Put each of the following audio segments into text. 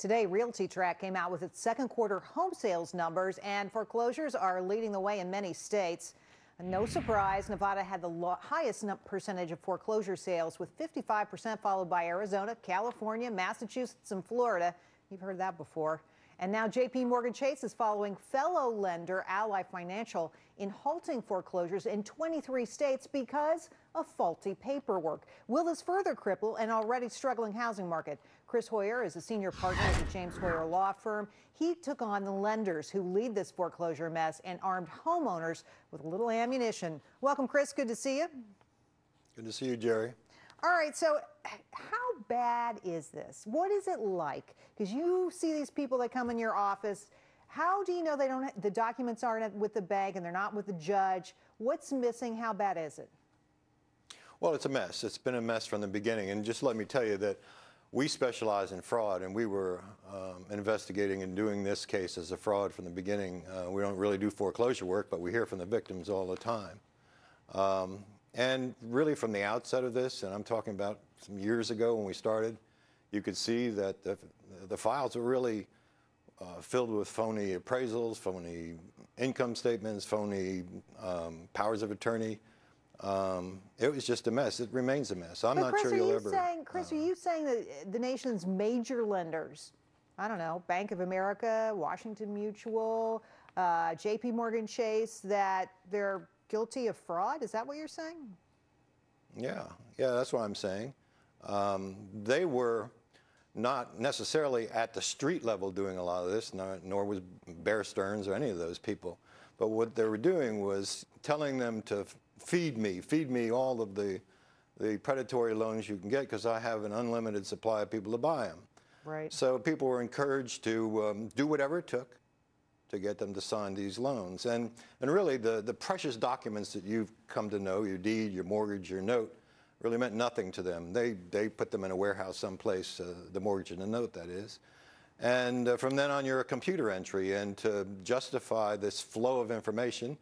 Today, Realty Track came out with its second quarter home sales numbers, and foreclosures are leading the way in many states. No surprise, Nevada had the highest percentage of foreclosure sales, with 55%, followed by Arizona, California, Massachusetts, and Florida. You've heard that before. And now JP Chase is following fellow lender Ally Financial in halting foreclosures in 23 states because of faulty paperwork. Will this further cripple an already struggling housing market? Chris Hoyer is a senior partner at the James Hoyer law firm. He took on the lenders who lead this foreclosure mess and armed homeowners with a little ammunition. Welcome, Chris. Good to see you. Good to see you, Gerri. All right, so how bad is this? What is it like? Because you see these people that come in your office. How do you know they don't? The documents aren't with the bank and they're not with the judge? What's missing? How bad is it? Well, it's a mess. It's been a mess from the beginning. And just let me tell you that we specialize in fraud, and we were investigating and doing this case as a fraud from the beginning. We don't really do foreclosure work, but we hear from the victims all the time. And really from the outset of this, and I'm talking about some years ago when we started, you could see that the files were really filled with phony appraisals, phony income statements, phony powers of attorney. It was just a mess. It remains a mess. I'm not sure you'll ever... Chris, are you saying that the nation's major lenders, I don't know, Bank of America, Washington Mutual, JP Chase, that they're guilty of fraud? Is that what you're saying? Yeah, that's what I'm saying. They were not necessarily at the street level doing a lot of this, nor was Bear Stearns or any of those people. But what they were doing was telling them to feed me all of the predatory loans you can get, because I have an unlimited supply of people to buy them. Right. So people were encouraged to do whatever it took to get them to sign these loans. And really the precious documents that you've come to know, your deed, your mortgage, your note, really meant nothing to them. They put them in a warehouse someplace, the mortgage and the note, that is. And from then on, you're a computer entry. And to justify this flow of information,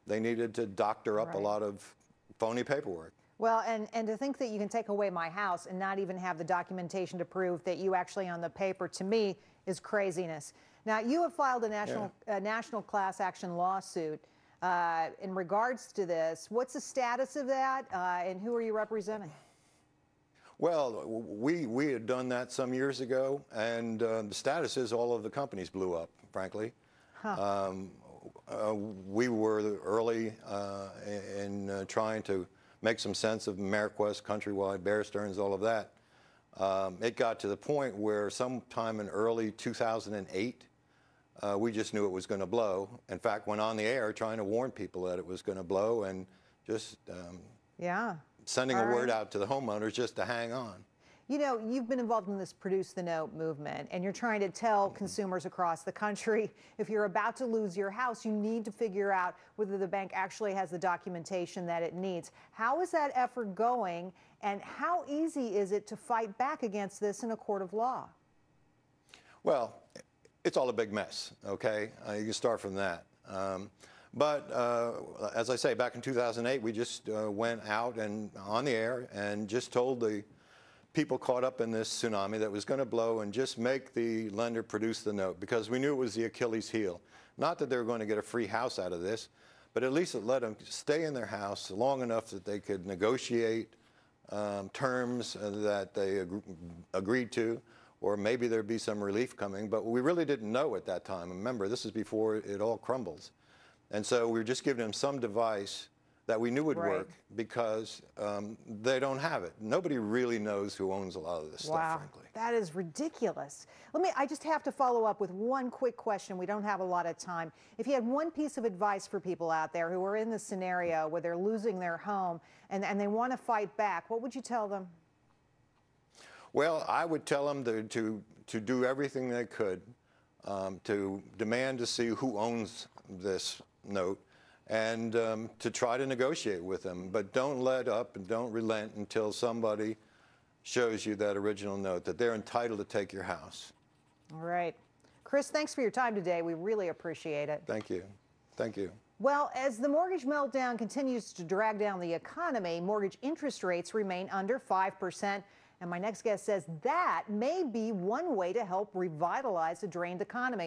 they needed to doctor up a lot of phony paperwork. Well, and to think that you can take away my house and not even have the documentation to prove that you actually own the paper, to me, is craziness. Now, you have filed a national class action lawsuit in regards to this. What's the status of that, and who are you representing? Well, we had done that some years ago, and the status is all of the companies blew up, frankly. Huh. We were early in trying to make some sense of MeriQuest, Countrywide, Bear Stearns, all of that. It got to the point where sometime in early 2008, we just knew it was going to blow. In fact, went on the air trying to warn people that it was going to blow, and just sending a word out to the homeowners just to hang on. You know, you've been involved in this Produce the Note movement, and you're trying to tell consumers across the country, if you're about to lose your house, you need to figure out whether the bank actually has the documentation that it needs. How is that effort going, and how easy is it to fight back against this in a court of law? Well, it's all a big mess, okay? You can start from that. But as I say, back in 2008, we just went out and on the air and just told the people caught up in this tsunami that was going to blow and just make the lender produce the note, because we knew it was the Achilles heel. Not that they were going to get a free house out of this, but at least it let them stay in their house long enough that they could negotiate terms that they agreed to, or maybe there'd be some relief coming. But we really didn't know at that time. Remember, this is before it all crumbles. And so we were just giving them some device that we knew would work, because they don't have it. Nobody really knows who owns a lot of this stuff, frankly. That is ridiculous. I just have to follow up with one quick question. We don't have a lot of time. If you had one piece of advice for people out there who are in this scenario where they're losing their home and they want to fight back, what would you tell them? Well, I would tell them to do everything they could to demand to see who owns this note, and to try to negotiate with them. But don't let up and don't relent until somebody shows you that original note, that they're entitled to take your house. All right. Chris, thanks for your time today. We really appreciate it. Thank you. Thank you. Well, as the mortgage meltdown continues to drag down the economy, mortgage interest rates remain under 5%. And my next guest says that may be one way to help revitalize the drained economy.